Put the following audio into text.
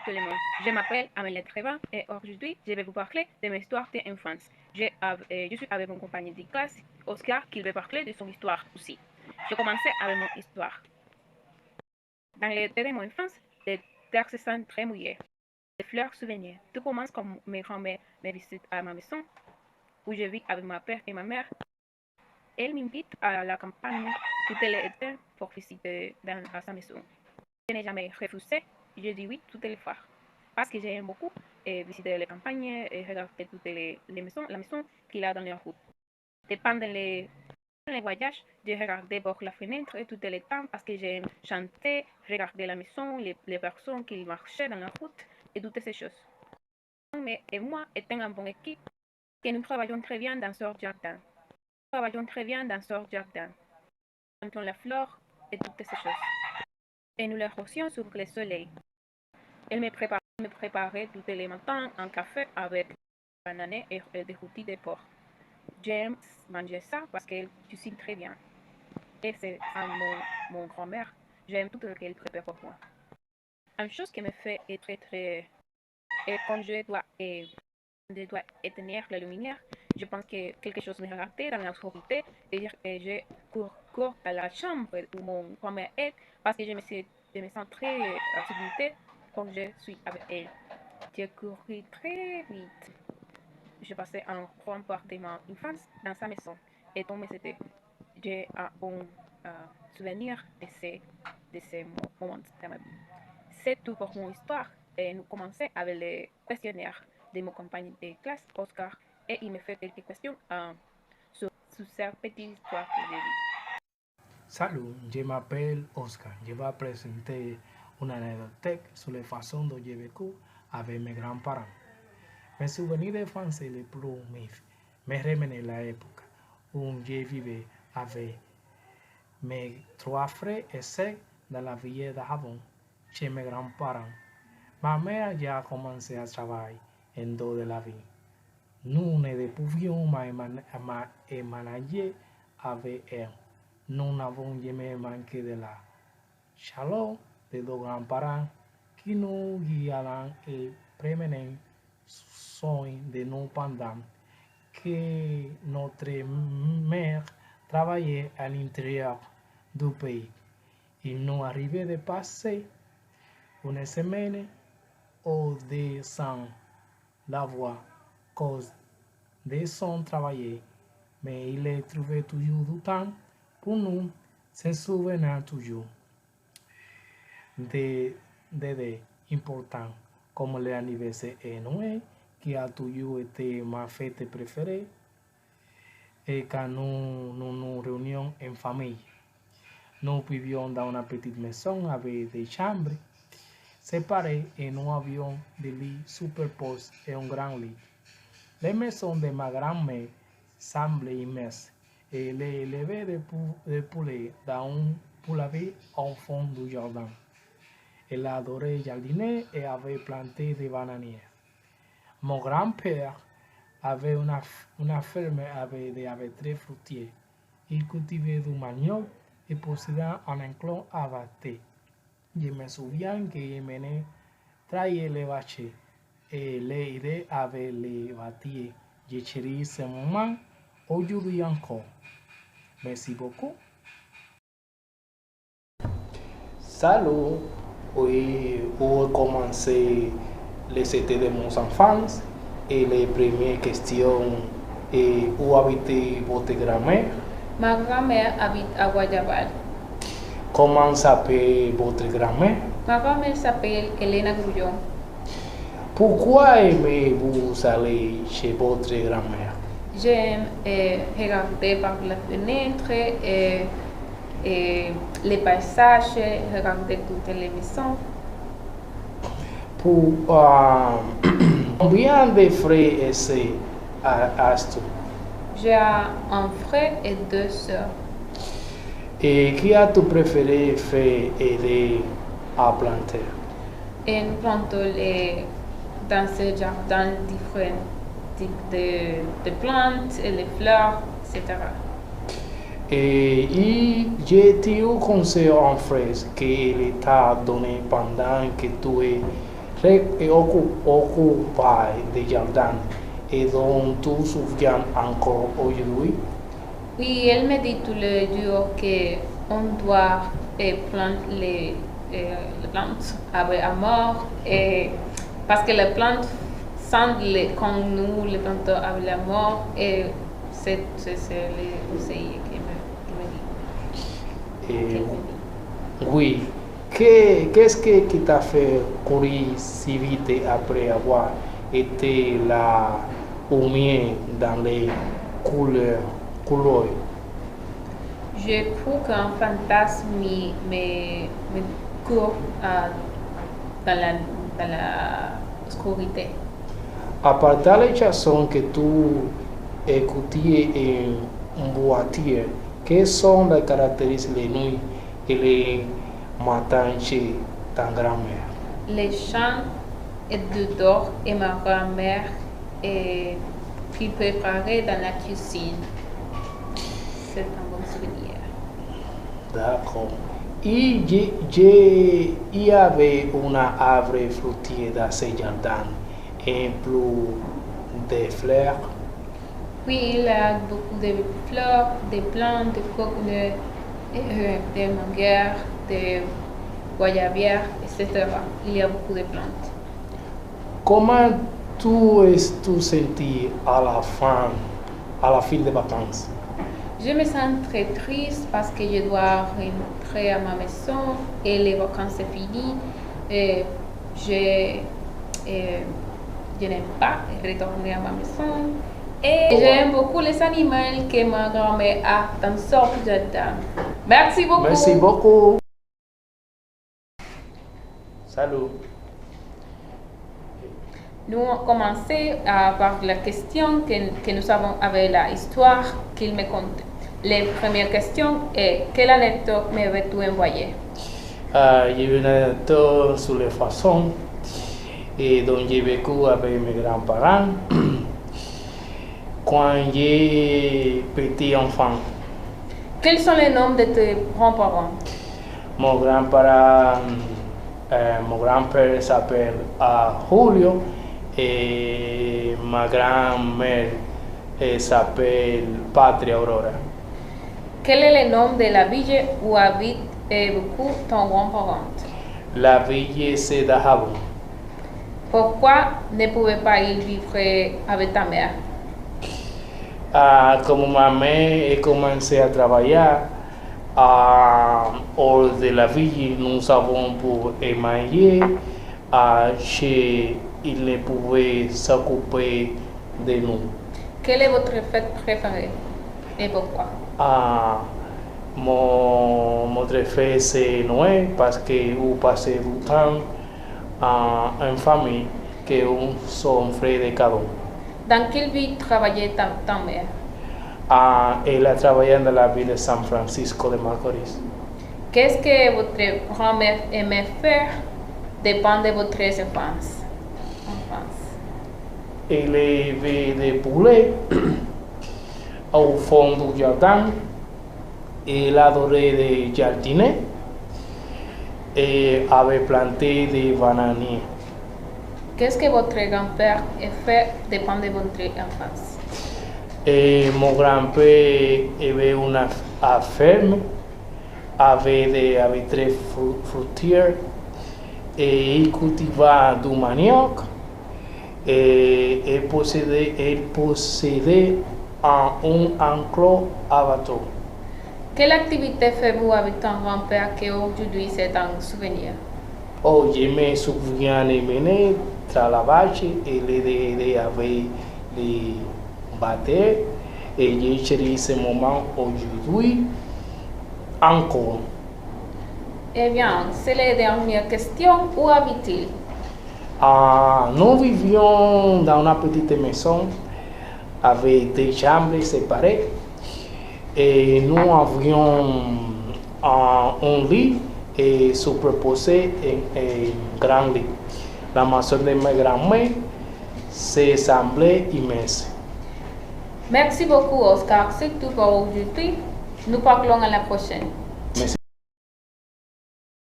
tout le monde. Je m'appelle Amélie Trevin et aujourd'hui, je vais vous parler de mes histoires d'enfance. Je suis avec mon compagnon de classe, Oscar, qui va parler de son histoire aussi. Je commençais avec mon histoire. Dans l'été de mon enfance, les terres se sentent très mouillées. Les fleurs souvenirs. Tout commence quand mes grands-mères me visitent à ma maison, où je vis avec ma père et ma mère. Elle m'invite à la campagne tout l'été pour visiter à sa maison. Je n'ai jamais refusé, je dis oui toutes les fois. Parce que j'aime beaucoup visiter les campagnes et regarder toutes les maisons, la maison qu'il a dans la route. Et pendant les voyages, je regardais par la fenêtre tout le temps parce que j'aime chanter, regarder la maison, les personnes qui marchaient dans la route et toutes ces choses. Mais et moi étant en bonne équipe, que nous travaillons très bien dans ce jardin. Nous travaillons très bien dans ce jardin. Nous plantons la fleur et toutes ces choses. Et nous les rosions sur le soleil. Elle me préparait tous les matins un café avec banane et des rôtis de porc. J'aime manger ça parce qu'elle cuisine très bien. Et c'est mon grand-mère. J'aime tout ce qu'elle prépare pour moi. Une chose qui me fait être très... Et quand je dois éteindre la lumière, je pense que quelque chose me raté dans l'obscurité et je cours à la chambre où mon grand-mère est parce que je me sens très en sécurité quand je suis avec elle. J'ai couru très vite. Je passais un grand part de ma enfance dans sa maison et donc j'ai un bon souvenir de ces moments de ma vie. C'est tout pour mon histoire et nous commençons avec les questionnaires de mon compagnon de classe, Oscar, et il me fait quelques questions sur cette petite histoire que j'ai vue. Salut, je m'appelle Oscar. Je vais présenter une anecdote sur la façon dont j'ai vécu avec mes grands-parents. Mes souvenirs d'enfance les plus me remontent à l'époque où je vivais avec mes trois frères et sœurs dans la ville d'Avon, chez mes grands-parents. Ma mère ya commencé à travailler en dehors de la vie. Nous ne pouvions manager avec elle. Nous n'avons jamais manqué de la chaleur de nos grands-parents qui nous guiaient et prenaient soin de nous pendant que notre mère travaillait à l'intérieur du pays. Il nous arrivait de passer une semaine ou deux sans la voir cause de son travail, mais il trouvait toujours du temps pour nous se souvenir toujours de importants comme l'anniversaire de Noël, qui a toujours été ma fête préférée, et quand nous réunions en famille. Nous vivions dans une petite maison avec des chambres séparées et nous avions des lits superposés et un grand lit. La maison de ma grand-mère semblait immense et l'élevait de poulets dans un poulailler au fond du jardin. Elle adorait jardiner et avait planté des bananières. Mon grand-père avait une ferme avec des arbres fruitiers. Il cultivait du manioc et possédait un enclos à bâter. Je me souviens qu'il menait traire les vaches et les aider avec les bâtiers. Je chéris ce moment aujourd'hui encore. Merci beaucoup. Salut, oui, où commencer les étés de mon enfance et les premières questions et où habite votre grand-mère? Ma grand-mère habite à Guayabal. Comment s'appelle votre grand-mère? Ma grand-mère s'appelle Elena Grullón. Pourquoi aimez-vous aller chez votre grand-mère? J'aime regarder par la fenêtre et les paysages, regarder toutes les maisons. Pour combien de frères et sœurs as-tu? J'ai un frère et deux sœurs. Et qui as-tu préféré faire aider à planter? Et nous plantons dans ce jardin différents types de plantes, et les fleurs, etc. Et j'ai-tu conseillé en frère qu'il t'a donné pendant que tu occupé de jardin et dont tu te souviens encore aujourd'hui? Oui, elle me dit tous les jours qu'on doit planter les plantes avec amour et parce que les plantes sentent quand nous les plantons avec l'amour et c'est les conseils Eh, oui. Qu'est-ce qui t'a fait courir si vite après avoir été la première dans les couleurs? Je crois qu'un fantasme me court dans la oscurité. À part les chansons que tu écoutais en voiture, quelles sont les caractéristiques les nuits et les matins chez ta grand-mère? Les chants et de dehors et ma grand-mère et puis préparer dans la cuisine. C'est un bon souvenir. D'accord. Il y avait un arbre fruitier dans ce jardin, et plus de fleurs. Oui, il y a beaucoup de fleurs, des plantes, de coconuts, des manguères, des guayabières, etc. Il y a beaucoup de plantes. Comment tu senti à la fin des vacances? Je me sens très triste parce que je dois rentrer à ma maison et les vacances sont finies. Et je n'aime pas retourner à ma maison. Et j'aime beaucoup les animaux que ma grand-mère a dans son jardin. Merci beaucoup. Merci beaucoup. Salut. Nous avons commencé par la question que nous avons avec l'histoire qu'il me conte. La première question est quelle anecdote me veux-tu envoyer? J'ai une anecdote sur les façons et dont j'ai vécu avec mes grands-parents quand j'ai petit enfant. Quels sont les noms de tes grands-parents? Mon grand-père s'appelle Julio et ma grand-mère s'appelle Patria Aurora. Quel est le nom de la ville où habite beaucoup ton grand-parent? La ville c'est Dajabon. Pourquoi ne pouvait pas il vivre avec ta mère? Como ma mère a commencé à travailler hors de la ville, nous avons pour manger chez il ne pouvait s'occuper de nous. Quelle est votre fête préférée et pourquoi? Notre fête c'est Noël parce que vous passez du temps en famille que nous sommes frères de cadeaux. Dans quelle ville travaillait ta mère? Elle a travaillé dans la ville de San Francisco de Macorís. Qu'est-ce que votre grand-mère aimait faire dépend de votre enfance? Elle avait des poulets au fond du jardin. Elle adorait de jardiner et avait planté des bananiers. Qu'est-ce que votre grand-père a fait dépend de votre enfance? Et mon grand-père avait une ferme avec des très fruitières et il cultivait du manioc et il possédait un enclos à bateau. Quelle activité faites-vous avec ton grand-père qui aujourd'hui c'est un souvenir? Oh, je me souviens de mener dans la vache et l'aider avec les bateaux et j'ai chéri ce moment aujourd'hui encore. Eh bien, c'est la dernière question. Où habite-t-il? Nous vivions dans une petite maison avec des chambres séparées et nous avions un lit et superposé un grand lit. La maison de ma grand-mère semblait immense. Merci beaucoup, Oscar. C'est tout pour aujourd'hui. Nous parlons à la prochaine.